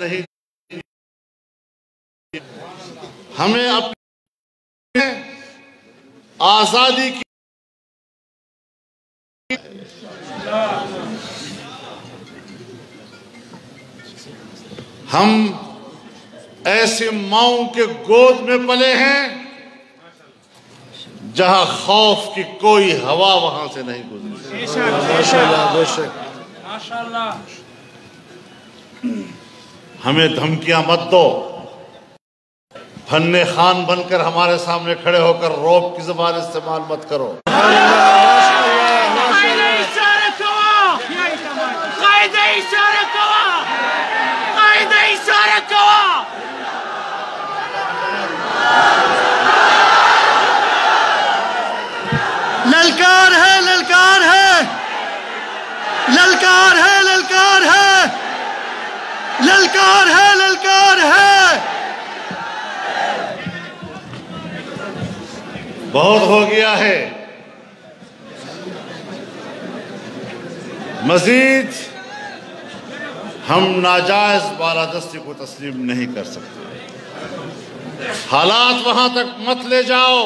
नहीं। हमें अपनी आजादी की हम ऐसे माओं के गोद में पले हैं जहां खौफ की कोई हवा वहां से नहीं गुजरी। हमें धमकियां मत दो, फन्ने खान बनकर हमारे सामने खड़े होकर रौब की ज़बान इस्तेमाल मत करो। ललकार है, ललकार है, ललकार है, ललकार है, ललकार है, ललकार है। बहुत हो गया है। मजीद हम नाजायज बालादस्ती को तस्लीम नहीं कर सकते। हालात वहां तक मत ले जाओ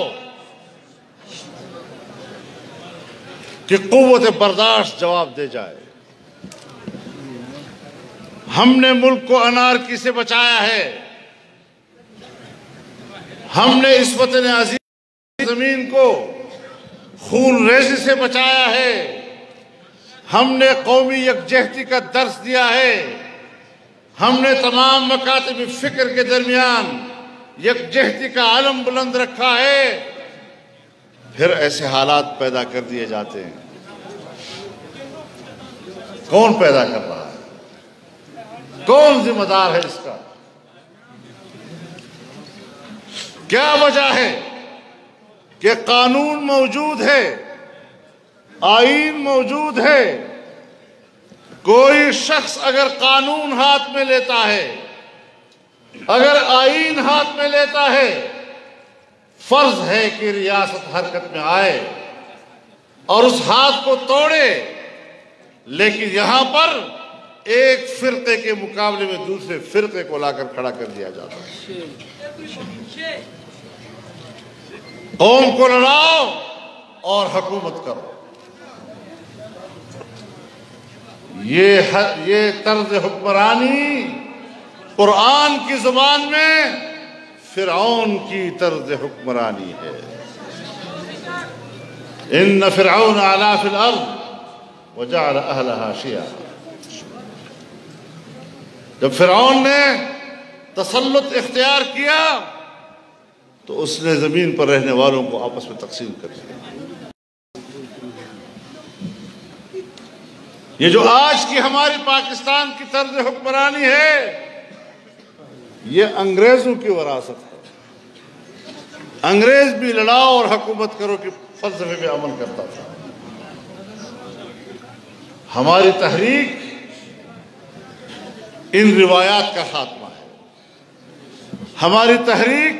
कि कुव्वत बर्दाश्त जवाब दे जाए। हमने मुल्क को अनारकी से बचाया है। हमने इस वतन अजीज जमीन को खून रेजी से बचाया है। हमने कौमी यकजहती का दर्स दिया है। हमने तमाम मकातब फिक्र के दरमियान यकजहती का आलम बुलंद रखा है। फिर ऐसे हालात पैदा कर दिए जाते हैं। कौन पैदा कर रहा है? कौन जिम्मेदार है इसका? क्या वजह है कि कानून मौजूद है, आईन मौजूद है। कोई शख्स अगर कानून हाथ में लेता है, अगर आईन हाथ में लेता है, फर्ज है कि रियासत हरकत में आए और उस हाथ को तोड़े। लेकिन यहां पर एक फिरके के मुकाबले में दूसरे फिरके को लाकर खड़ा कर दिया जाता है। कौम को लड़ाओ और हुकूमत करो। ये तर्ज हुक्मरानी कुरान की जुबान में फिरऔन की तर्ज हुक्मरानी है। इन्न फिरऔन अला फिल अर्द व जअल अहलहा शिया। जब फिरऔन ने तसल्लुत इख्तियार किया तो उसने जमीन पर रहने वालों को आपस में तकसीम कर दिया। ये जो आज की हमारी पाकिस्तान की तर्ज हुक्मरानी है, ये अंग्रेजों की विरासत है। अंग्रेज भी लड़ाओ और हुकूमत करो कि फलसफे पे अमल करता था। हमारी तहरीक इन रिवायात का खात्मा है। हमारी तहरीक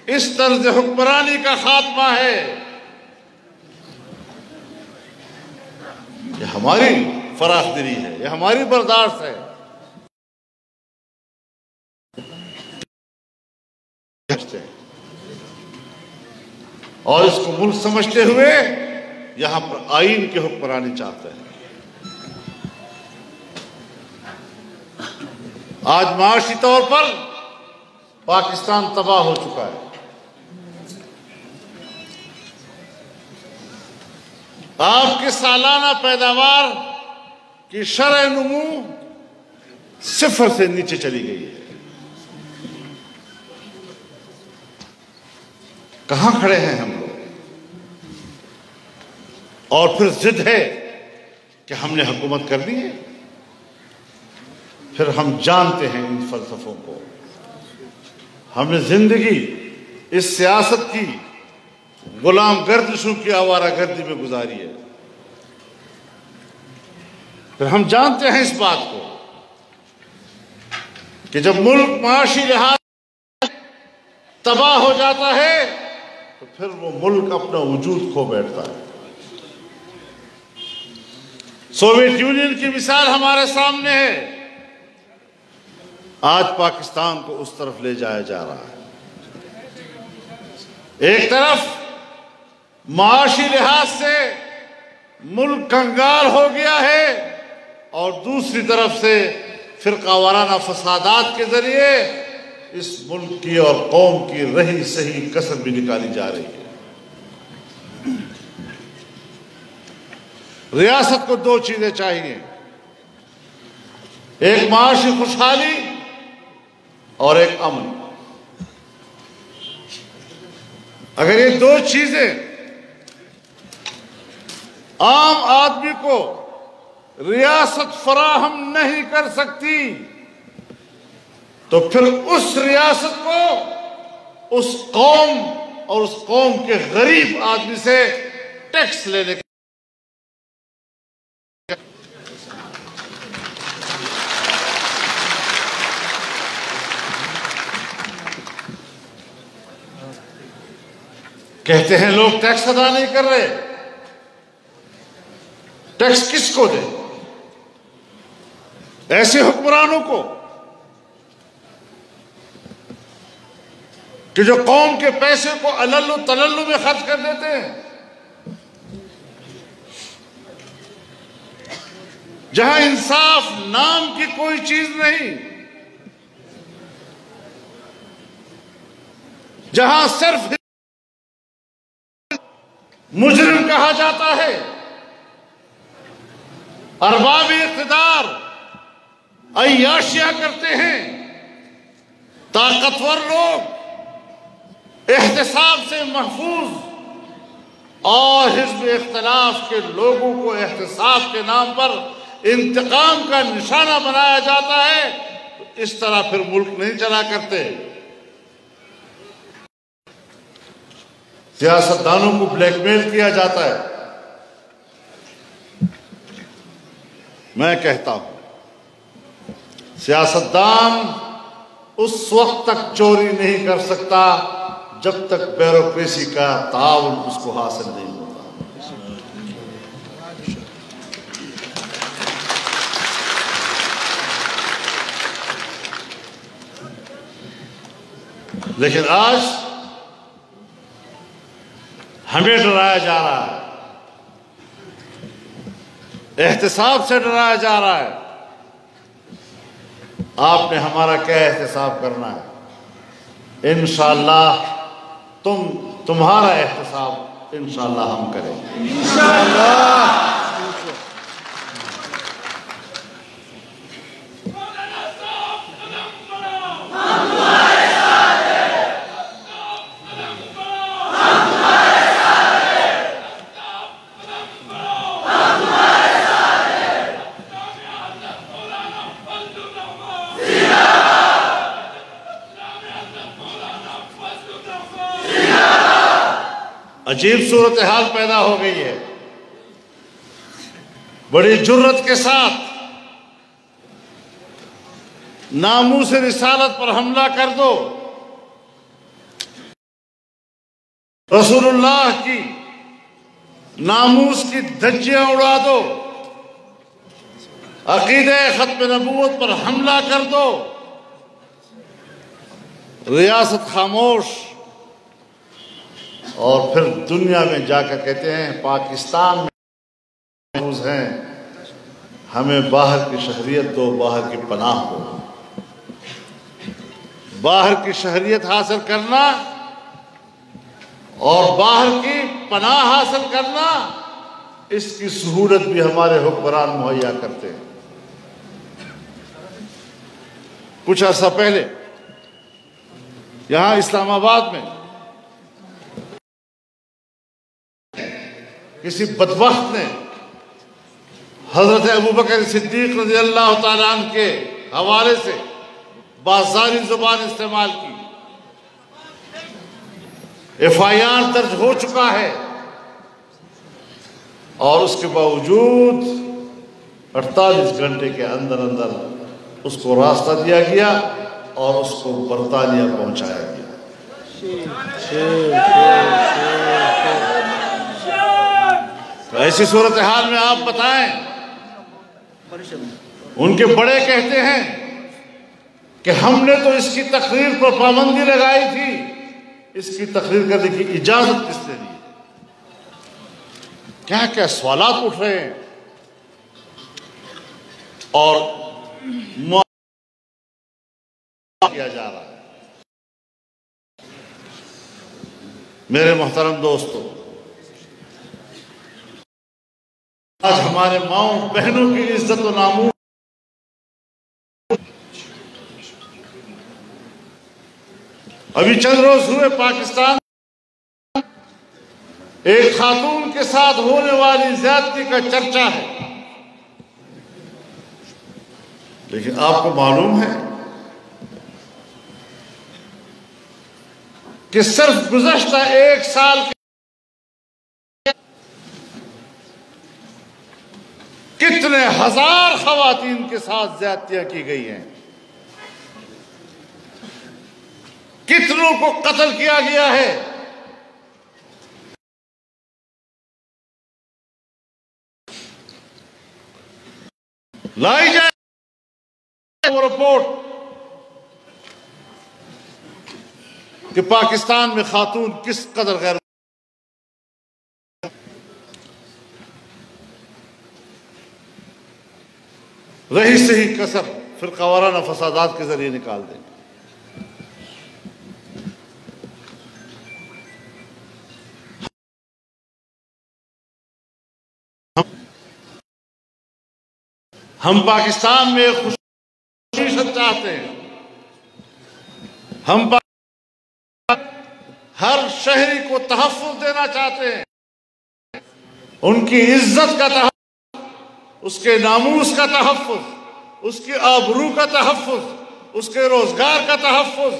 इस तर्ज हुक्मरानी का खात्मा है। ये हमारी फराखदिली है, ये हमारी बर्दाश्त है। और इसको मुल्क समझते हुए यहां पर आईन की हुक्मरानी चाहते हैं। आज माशी तौर पर पाकिस्तान तबाह हो चुका है। आपकी सालाना पैदावार की शरह नुमू 0 से नीचे चली गई है। कहां खड़े हैं हम लोग? और फिर जिद है कि हमने हुकूमत कर दी है। फिर हम जानते हैं इन फलसफों को। हमने जिंदगी इस सियासत की गुलाम गर्दिशों की आवारा गर्दी में गुजारी है। फिर हम जानते हैं इस बात को कि जब मुल्क माशी लिहाज तबाह हो जाता है तो फिर वो मुल्क अपना वजूद खो बैठता है। सोवियत यूनियन की मिसाल हमारे सामने है। आज पाकिस्तान को उस तरफ ले जाया जा रहा है। एक तरफ माशी लिहाज से मुल्क कंगाल हो गया है और दूसरी तरफ से फिरका वाराना फसादात के जरिए इस मुल्क की और कौम की रही सही कसर भी निकाली जा रही है। रियासत को दो चीजें चाहिए, एक माशी खुशहाली और एक अमन। अगर ये दो चीजें आम आदमी को रियासत फराहम नहीं कर सकती तो फिर उस रियासत को उस कौम और उस कौम के गरीब आदमी से टैक्स लेने के कहते हैं लोग टैक्स अदा नहीं कर रहे। टैक्स किसको दे? ऐसे हुक्मरानों को कि जो कौम के पैसे को अलल्लू तलल्लू में खर्च कर देते हैं, जहां इंसाफ नाम की कोई चीज नहीं, जहां सिर्फ मुजरिम कहा जाता है। अरबाब इख्तिदार अय्याशियां करते हैं, ताकतवर लोग एहतिसाब से महफूज और हिज़्ब इख्तिलाफ के लोगों को एहतिसाब के नाम पर इंतकाम का निशाना बनाया जाता है। तो इस तरह फिर मुल्क नहीं चला करते। सियासतदानों को ब्लैकमेल किया जाता है। मैं कहता हूं सियासतदान उस वक्त तक चोरी नहीं कर सकता जब तक ब्यूरोक्रेसी का ताउन उसको हासिल नहीं होता। लेकिन आज हमें डराया जा रहा है, एहतिसाब से डराया जा रहा है। आपने हमारा क्या एहतिसाब करना है? इंशाअल्लाह तुम्हारा एहतिसाब इंशाअल्लाह हम करेंगे। इंशाअल्लाह। अजीब सूरत हाल पैदा हो गई है। बड़ी जुर्रत के साथ नामूस रिसालत पर हमला कर दो, रसूलुल्लाह की नामूस की धज्जियां उड़ा दो, अकीदे खत्म नबूवत पर हमला कर दो, रियासत खामोश, और फिर दुनिया में जाकर कहते हैं पाकिस्तान में हैं, हमें बाहर की शहरियत दो, बाहर की पनाह दो। बाहर की शहरियत हासिल करना और बाहर की पनाह हासिल करना, इसकी सहूलत भी हमारे हुक्मरान मुहैया करते हैं। कुछ अर्सा पहले यहां इस्लामाबाद में किसी बदबख्त ने हजरत अबू बकर सिद्दीक रज़ी अल्लाह तआला अन्हु के हवाले से बाज़ारी जुबान इस्तेमाल की। FIR दर्ज हो चुका है और उसके बावजूद 48 घंटे के अंदर अंदर उसको रास्ता दिया गया और उसको बरतानिया पहुंचाया गया। तो ऐसी सूरत हाल में आप बताएं, उनके बड़े कहते हैं कि हमने तो इसकी तकरीर पर पाबंदी लगाई थी, इसकी तकरीर करने की इजाजत किसने दी? क्या क्या सवालात उठ रहे हैं और किया जा रहा है। मेरे मोहतरम दोस्तों, आज हमारे माओ बहनों की इज्जत और नामूस अभी चंद रोज हुए पाकिस्तान एक खातून के साथ होने वाली ज्यादती का चर्चा है, लेकिन आपको मालूम है कि सिर्फ गुज़श्ता एक साल के कितने हजार खवातीन के साथ ज्यादतियां की गई हैं, कितनों को कत्ल किया गया है। लाई जाए वो रिपोर्ट कि पाकिस्तान में खातून किस कदर गैर रही से ही कसर फिरका वाराना फसादात के जरिए निकाल देंगे। हम पाकिस्तान में खुशी चाहते हैं, हम हर शहरी को तहफ़्फ़ुज़ देना चाहते हैं, उनकी इज्जत का तहफ़्फ़ुज़, उसके नामूस का तहफ़्फ़ुज़, उसकी आबरू का तहफ़्फ़ुज़, उसके रोजगार का तहफ़्फ़ुज़,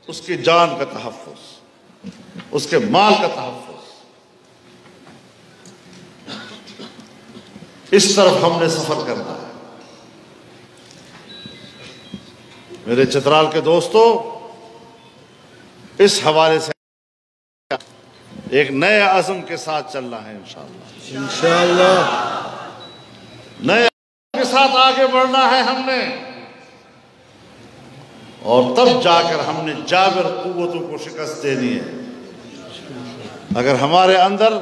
उसकी जान का तहफ़्फ़ुज़, उसके माल का तहफ़्फ़ुज़। इस तरफ हमने सफर करना है। मेरे चित्राल के दोस्तों, इस हवाले से एक नए अज़्म के साथ चलना है इंशाअल्लाह। नए अज़्म के साथ आगे बढ़ना है हमने, और तब जाकर हमने जाबिर कुव्वतों को शिकस्त देनी है। अगर हमारे अंदर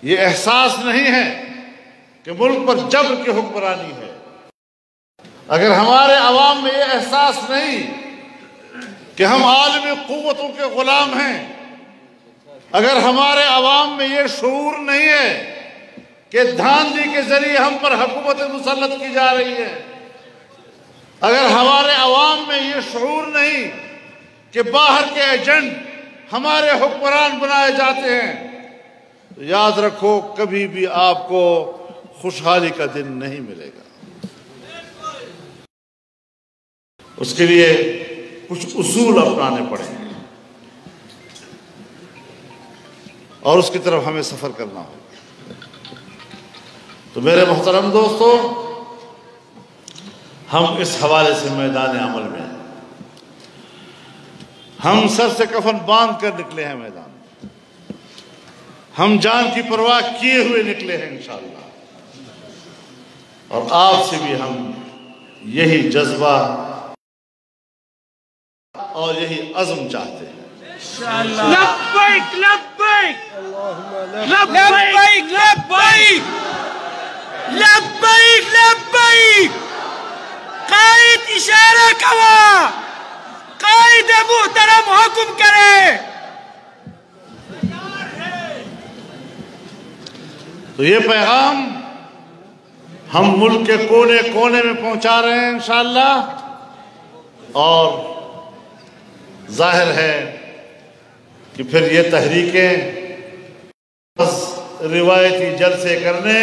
ये एहसास नहीं है कि मुल्क पर जबर की हुक्मरानी है, अगर हमारे अवाम में ये एहसास नहीं कि हम आलमी कुव्वतों के गुलाम हैं, अगर हमारे अवाम में ये शऊर नहीं है कि धांधली के जरिए हम पर हुकूमत मुसल्लत की जा रही है, अगर हमारे अवाम में ये शऊर नहीं कि बाहर के एजेंट हमारे हुक्मरान बनाए जाते हैं, तो याद रखो कभी भी आपको खुशहाली का दिन नहीं मिलेगा। उसके लिए कुछ उसूल अपनाने पड़ेंगे और उसकी तरफ हमें सफर करना होगा। तो मेरे मोहतरम दोस्तों, हम इस हवाले से मैदान अमल में हैं। हम सर से कफन बांध कर निकले हैं मैदान, हम जान की परवाह किए हुए निकले हैं इंशाअल्लाह। और आपसे भी हम यही जज्बा और यही अज़्म चाहते हैं। लब्बैक लब्बैक लब्बैक लब्बैक लब्बैक लब्बैक। कायद इशारा कवा, कायद मुहतरम हुक्म करे। तो ये पैगाम हम मुल्क के कोने कोने में पहुंचा रहे हैं इंशाअल्लाह। और जाहिर है कि फिर ये तहरीकें बस रिवायती जलसे करने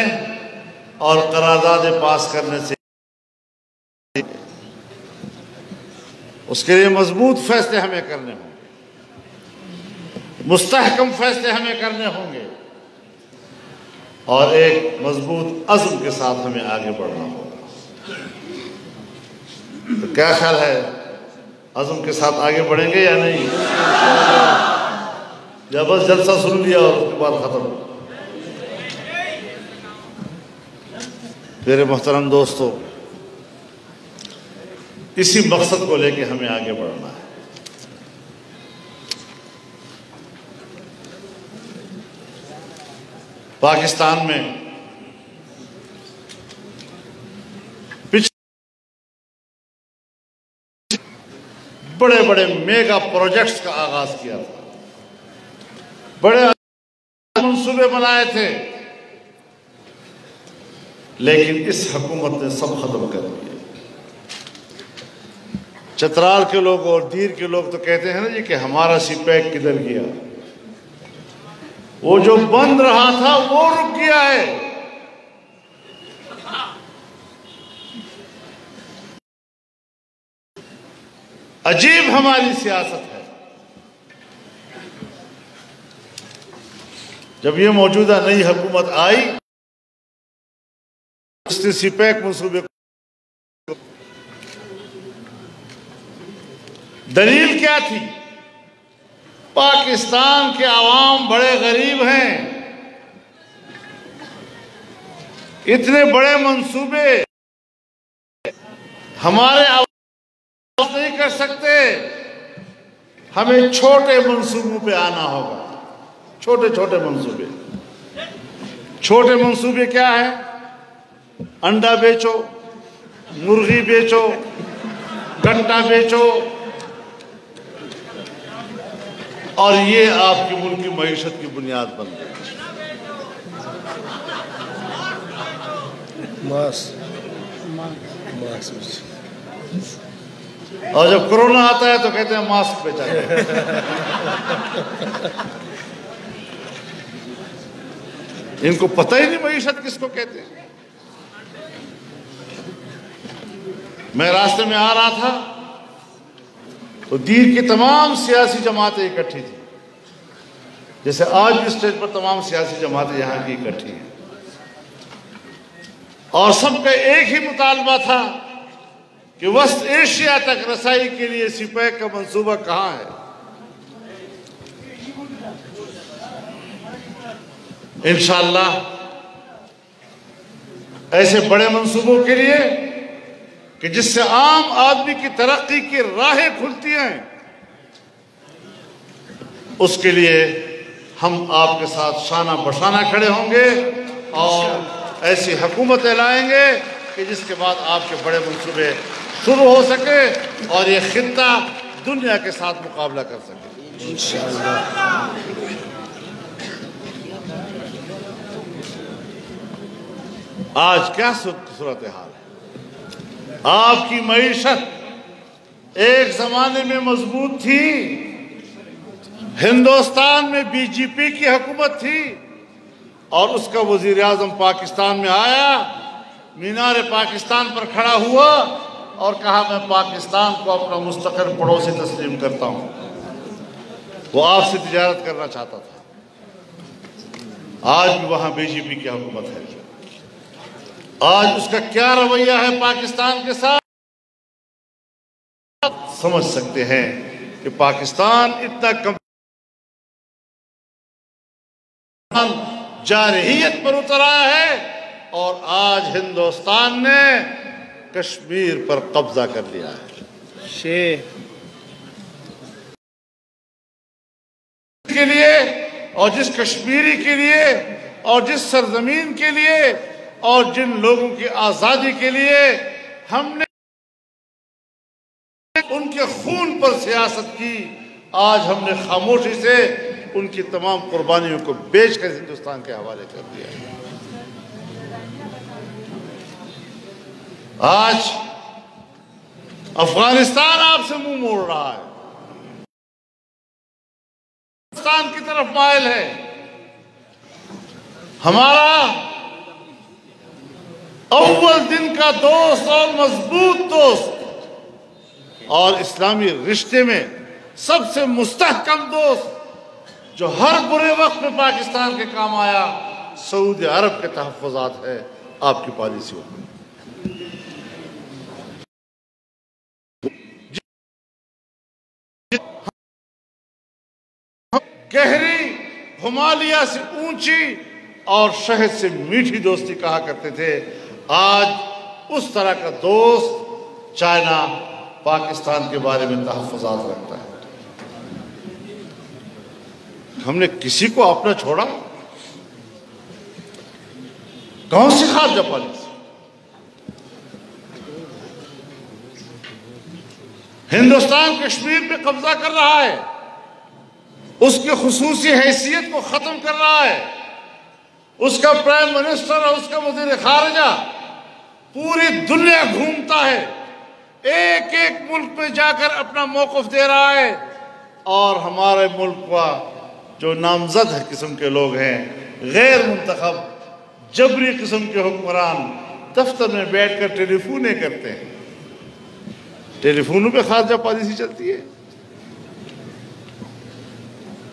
और करारदादे पास करने से, उसके लिए मजबूत फैसले हमें करने होंगे, मुस्तहकम फैसले हमें करने होंगे और एक मजबूत अज़्म के साथ हमें आगे बढ़ना होगा। तो क्या ख्याल है, अज़्म के साथ आगे बढ़ेंगे या नहीं? या बस जलसा सुन लिया और उसके बाद खत्म? मेरे मोहतरम दोस्तों, इसी मकसद को लेकर हमें आगे बढ़ना है। पाकिस्तान में बड़े बड़े मेगा प्रोजेक्ट्स का आगाज किया था, बड़े मंसूबे बनाए थे, लेकिन इस हुकूमत ने सब खत्म कर दिए। चतराल के लोग और दीर के लोग तो कहते हैं ना जी कि हमारा सीपैक किधर गया। वो जो बंद रहा था वो रुक गया है। अजीब हमारी सियासत है। जब ये मौजूदा नई हुकूमत आई, उसने सीपैक मंसूबे को दलील क्या थी? पाकिस्तान के अवाम बड़े गरीब हैं, इतने बड़े मंसूबे हमारे नहीं कर सकते, हमें छोटे मंसूबों पे आना होगा। छोटे छोटे मंसूबे, छोटे मंसूबे क्या है? अंडा बेचो, मुर्गी बेचो, गन्ना बेचो, और ये आपकी मुल्क की मईशत की बुनियाद बन गई। और जब कोरोना आता है तो कहते हैं मास्क बेचा जाए। इनको पता ही नहीं मईशत किसको कहते हैं। मैं रास्ते में आ रहा था तो दीर की तमाम सियासी जमातें इकट्ठी थी, जैसे आज भी स्टेज पर तमाम सियासी जमातें यहां की इकट्ठी हैं, और सबका एक ही मुतालबा था कि वस्त एशिया तक रसाई के लिए सीपैक का मंसूबा कहां है। इंशाअल्लाह ऐसे बड़े मंसूबों के लिए कि जिससे आम आदमी की तरक्की की राहें खुलती हैं, उसके लिए हम आपके साथ शाना बशाना खड़े होंगे और ऐसी हुकूमतें लाएंगे कि जिसके बाद आपके बड़े मंसूबे शुरू हो सके और ये खित्ता दुनिया के साथ मुकाबला कर सके इंशाअल्लाह। आज क्या सूरत हाल है? आपकी मईशत एक जमाने में मजबूत थी, हिंदुस्तान में बीजेपी की हुकूमत थी और उसका वजीर आजम पाकिस्तान में आया, मीनार पाकिस्तान पर खड़ा हुआ और कहा मैं पाकिस्तान को अपना मुस्तकिल पड़ोसी तस्लीम करता हूं। वो आपसे तिजारत करना चाहता था, आज भी वहां बीजेपी की हुकूमत है। आज उसका क्या रवैया है पाकिस्तान के साथ, समझ सकते हैं कि पाकिस्तान इतना कम जारहियत पर उतर आया है और आज हिंदुस्तान ने कश्मीर पर कब्जा कर लिया है। के लिए और जिस कश्मीरी के लिए और जिस सरजमीन के लिए और जिन लोगों की आजादी के लिए हमने उनके खून पर सियासत की, आज हमने खामोशी से उनकी तमाम कुर्बानियों को बेचकर हिंदुस्तान के हवाले कर दिया है। आज अफगानिस्तान आपसे मुंह मोड़ रहा है, पाकिस्तान की तरफ माइल है। हमारा अव्वल दिन का दोस्त और मजबूत दोस्त और इस्लामी रिश्ते में सबसे मुस्तहकम दोस्त जो हर बुरे वक्त में पाकिस्तान के काम आया, सऊदी अरब के तहफ़्फ़ुज़ात है आपकी पॉलिसियों में। गहरी, हिमालय से ऊंची और शहद से मीठी दोस्ती कहा करते थे, आज उस तरह का दोस्त चाइना पाकिस्तान के बारे में तहफ़्फ़ुज़ात रखता है। हमने किसी को अपना छोड़ा? कौन सी खारजा पॉलिसी? हिंदुस्तान कश्मीर पे कब्जा कर रहा है, उसकी खुसूसी हैसियत को खत्म कर रहा है, उसका प्राइम मिनिस्टर और उसका वज़ीर खारजा पूरी दुनिया घूमता है, एक एक मुल्क में जाकर अपना मौक़िफ़ दे रहा है, और हमारे मुल्क का जो नामजद किस्म के लोग हैं, गैर मुंतखब जबरी किस्म के हुक्मरान दफ्तर में बैठकर टेलीफोनें करते हैं। टेलीफोनों पे खारजा पॉलिसी चलती है,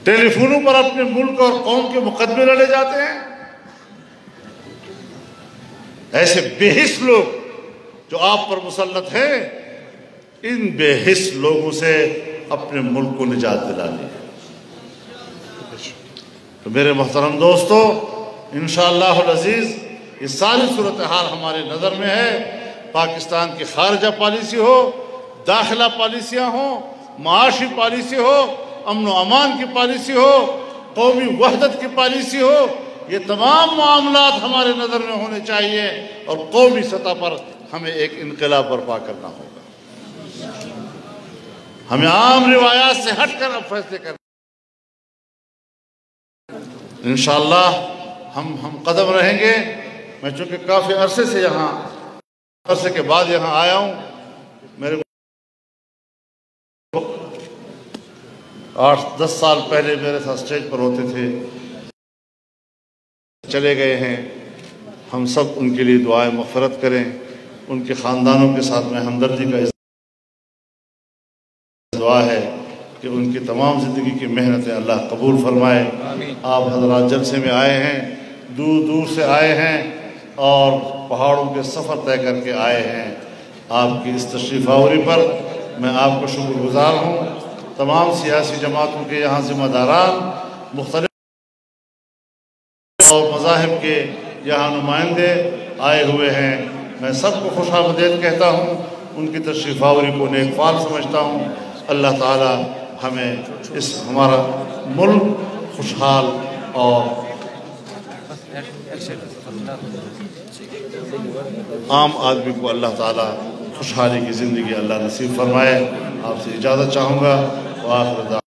टेलीफोनों पर अपने मुल्क और कौम के मुकदमे लड़े जाते हैं। ऐसे बेहिस लोग जो आप पर मुसल्लत हैं, इन बेहिस लोगों से अपने मुल्क को निजात दिलानी है। तो मेरे मोहतरम दोस्तों, इंशाअल्लाह अज़ीज़ ये सारी सूरत हाल हमारे नज़र में है। पाकिस्तान की खारजा पॉलिसी हो, दाखिला पॉलिसियाँ हो, माशी पॉलिसी हो, अमन व अमान की पॉलिसी हो, कौमी वहदत की पॉलिसी हो, ये तमाम मामलात हमारे नज़र में होने चाहिए और कौमी सतह पर हमें एक इनकलाब बर्पा करना होगा। हमें आम रिवायात से हटकर अब फैसले करना। इंशाअल्लाह हम कदम रहेंगे। मैं चूँकि काफ़ी अरसे से अरसे के बाद यहाँ आया हूँ, मेरे 8-10 साल पहले मेरे साथ स्टेज पर होते थे, चले गए हैं। हम सब उनके लिए दुआएं मग़फ़िरत करें, उनके ख़ानदानों के साथ में हमदर्दी का दुआ है कि उनकी तमाम ज़िंदगी की मेहनतें अल्लाह कबूल फरमाए। आप हज़रात जलसे में आए हैं, दूर दूर से आए हैं और पहाड़ों के सफ़र तय करके आए हैं। आपकी इस तशरीफ़ आवरी पर मैं आपको शुक्रगुज़ार हूँ। तमाम सियासी जमातों के यहाँ ज़िम्मेदारान, मुख्तलिफ और मज़ाहिब के यहाँ नुमाइंदे आए हुए हैं। मैं सबको खुशामदीद कहता हूँ, उनकी तशरीफ़ आवरी को नेक फ़ाल समझता हूँ। अल्लाह ताला हमें इस हमारा मुल्क खुशहाल और आम आदमी को अल्लाह ताला खुशहाली की ज़िंदगी अल्लाह नसीब फरमाए। आपसे इजाज़त चाहूँगा।